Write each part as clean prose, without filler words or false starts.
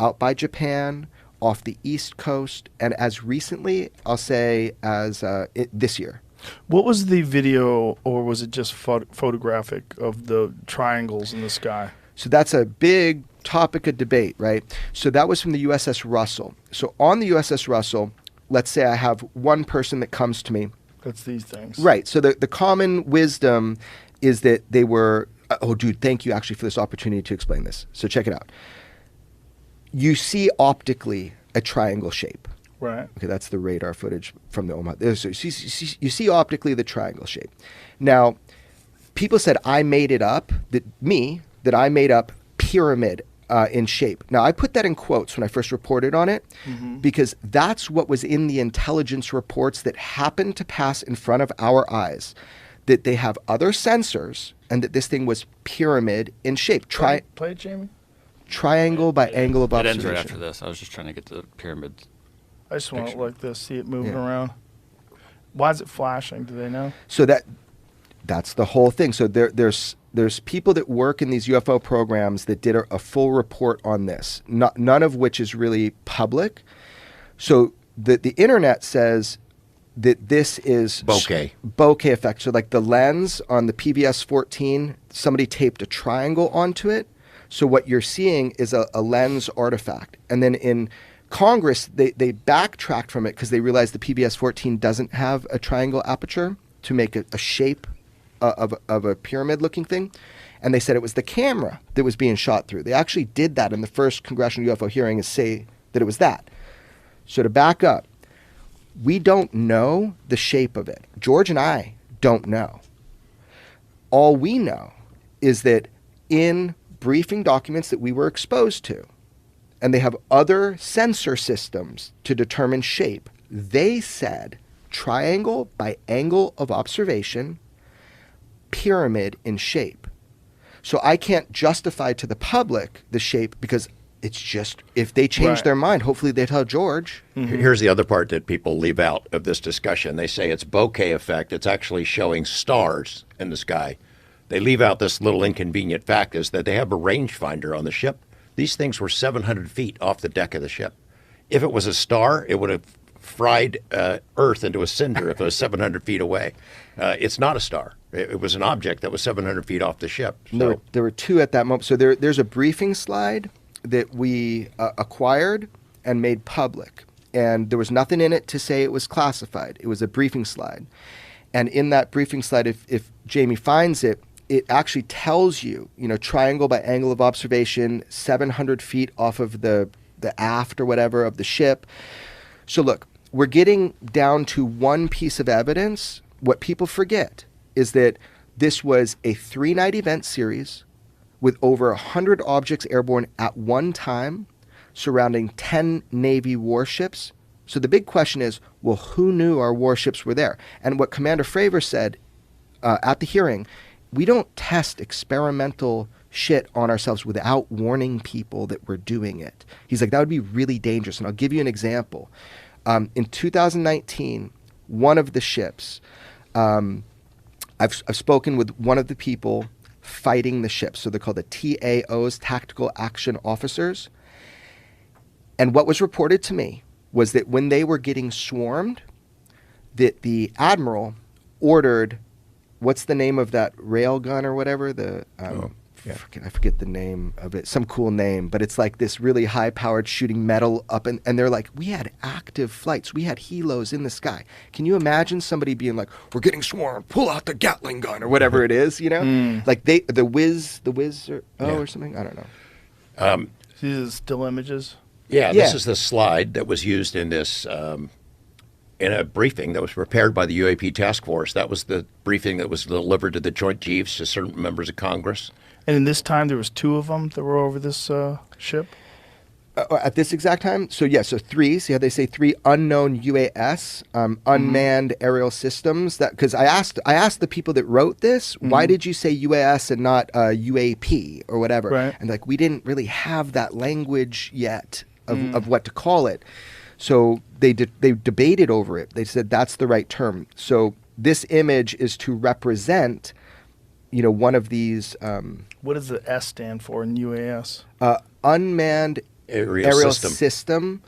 out by Japan, off the East Coast, and as recently, I'll say, as this year. What was the video, or was it just photographic of the triangles in the sky? So that's a big topic of debate, right? So that was from the USS Russell. So on the USS Russell, let's say I have one person that comes to me. That's these things. Right. So the common wisdom is that they were, oh, dude, thank you actually for this opportunity to explain this. So check it out. You see optically a triangle shape. Right. Okay, that's the radar footage from the Omaha. So you see optically the triangle shape. Now, people said I made it up, that I made up pyramid in shape. Now, I put that in quotes when I first reported on it because that's what was in the intelligence reports that happened to pass in front of our eyes, that they have other sensors and that this thing was pyramid in shape. Play it, Jamie. Triangle by angle of observation. It ends right after this. I was just trying to get the pyramids. I just want it like this, see it moving around. Why is it flashing? Do they know? So that's the whole thing. So there's people that work in these UFO programs that did a full report on this, none of which is really public. So the internet says that this is bokeh effect. So like the lens on the PVS-14, somebody taped a triangle onto it. So what you're seeing is a lens artifact. And then in Congress, they backtracked from it because they realized the PVS-14 doesn't have a triangle aperture to make a shape of a pyramid-looking thing. And they said it was the camera that was being shot through. They actually did that in the first congressional UFO hearing, is say that it was that. So to back up, we don't know the shape of it. George and I don't know. All we know is that in briefing documents that we were exposed to, and they have other sensor systems to determine shape, they said triangle by angle of observation, pyramid in shape. So I can't justify to the public the shape because it's just, if they change their mind, hopefully they tell George. Here's the other part that people leave out of this discussion. They say it's bokeh effect. It's actually showing stars in the sky. They leave out this little inconvenient fact is that they have a rangefinder on the ship. These things were 700 feet off the deck of the ship. If it was a star, it would have fried Earth into a cinder if it was 700 feet away. It's not a star. It was an object that was 700 feet off the ship. So. There were two at that moment. So there's a briefing slide that we acquired and made public. And there was nothing in it to say it was classified. It was a briefing slide. And in that briefing slide, if Jamie finds it, it actually tells you, triangle by angle of observation, 700 feet off of the aft or whatever of the ship. So look, we're getting down to one piece of evidence. What people forget is that this was a 3-night event series with over 100 objects airborne at one time, surrounding 10 Navy warships. So the big question is, well, who knew our warships were there? And what Commander Fravor said at the hearing, we don't test experimental shit on ourselves without warning people that we're doing it. He's like, that would be really dangerous. And I'll give you an example. In 2019, one of the ships, I've spoken with one of the people fighting the ship. So they're called the TAOs, Tactical Action Officers. And what was reported to me was that when they were getting swarmed, that the admiral ordered, what's the name of that rail gun or whatever? I forget the name of it, some cool name, but it's like this really high-powered shooting metal up, and they're like, we had active flights. We had helos in the sky. Can you imagine somebody being like, we're getting swarmed, pull out the Gatling gun or whatever it is, Like the Whiz or something? I don't know. These are still images? Yeah, this is the slide that was used in this in a briefing that was prepared by the UAP task force. That was the briefing that was delivered to the Joint Chiefs, to certain members of Congress. And in this time, there was 2 of them that were over this ship? At this exact time? So 3. So they say 3 unknown UAS, unmanned aerial systems. That because I asked the people that wrote this, why did you say UAS and not UAP or whatever? Right. And like, we didn't really have that language yet of what to call it. So they debated over it. They said that's the right term. So this image is to represent, one of these. What does the S stand for in UAS? Unmanned aerial system. system.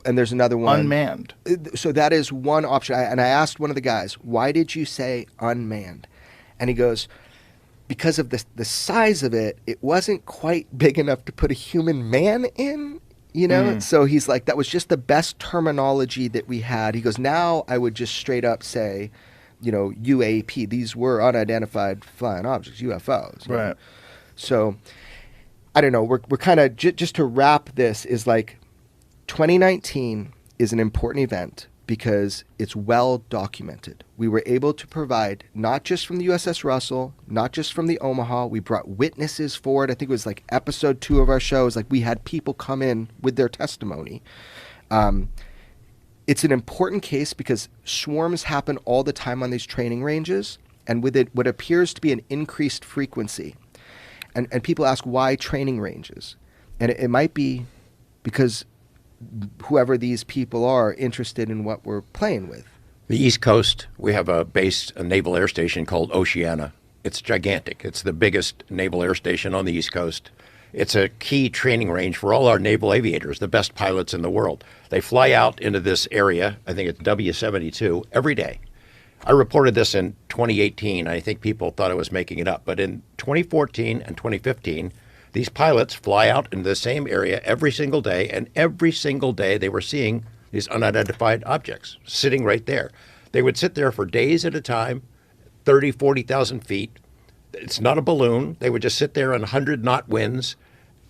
And there's another one. Unmanned. So that is one option. And I asked one of the guys, why did you say unmanned? And he goes, because of the size of it, it wasn't quite big enough to put a human man in, you know? So he's like, that was just the best terminology that we had. He goes, now I would just straight up say, you know, UAP. These were unidentified flying objects, UFOs. Right. So I don't know. We're kind of, just to wrap this, is like 2019 is an important event because it's well documented. We were able to provide, not just from the USS Russell, not just from the Omaha, we brought witnesses forward. I think it was like episode 2 of our show. Like we had people come in with their testimony. It's an important case because swarms happen all the time on these training ranges, and with it, what appears to be an increased frequency. And people ask, why training ranges? And it might be because whoever these people are interested in what we're playing with. The East Coast, we have a naval air station called Oceana. It's gigantic. It's the biggest naval air station on the East Coast. It's a key training range for all our naval aviators, the best pilots in the world. They fly out into this area, I think it's W72, every day. I reported this in 2018. I think people thought I was making it up. But in 2014 and 2015, these pilots fly out into the same area every single day, and every single day they were seeing these unidentified objects sitting right there. They would sit there for days at a time, 30, 40,000 feet. It's not a balloon. They would just sit there in 100-knot winds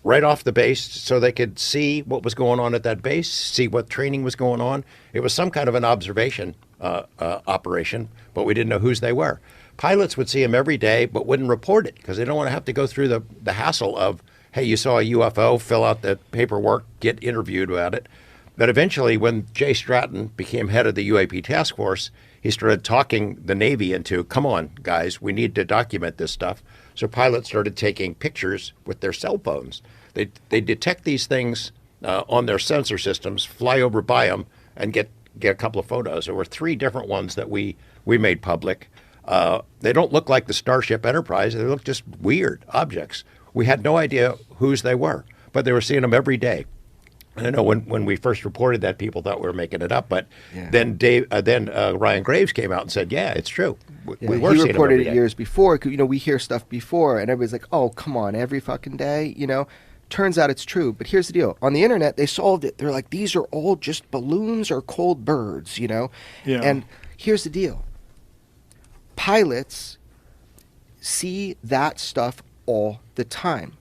right off the base so they could see what was going on at that base, see what training was going on. It was some kind of an observation operation, but we didn't know whose they were. Pilots would see them every day, but wouldn't report it because they don't want to have to go through the hassle of, hey, you saw a UFO, fill out the paperwork, get interviewed about it. But eventually, when Jay Stratton became head of the UAP task force, he started talking the Navy into, come on, guys, we need to document this stuff. So pilots started taking pictures with their cell phones. They detect these things on their sensor systems, fly over by them, and get a couple of photos. There were 3 different ones that we made public. They don't look like the Starship Enterprise. They look just weird objects. We had no idea whose they were, but they were seeing them every day. And I know when we first reported that, people thought we were making it up. But then Ryan Graves came out and said, yeah, it's true. We were seeing them every day. He reported it years before. You know, we hear stuff before, and everybody's like, oh, come on, every fucking day, you know. Turns out it's true. But here's the deal. On the internet, they solved it. They're like, these are all just balloons or cold birds, you know. Yeah. And here's the deal. Pilots see that stuff all the time.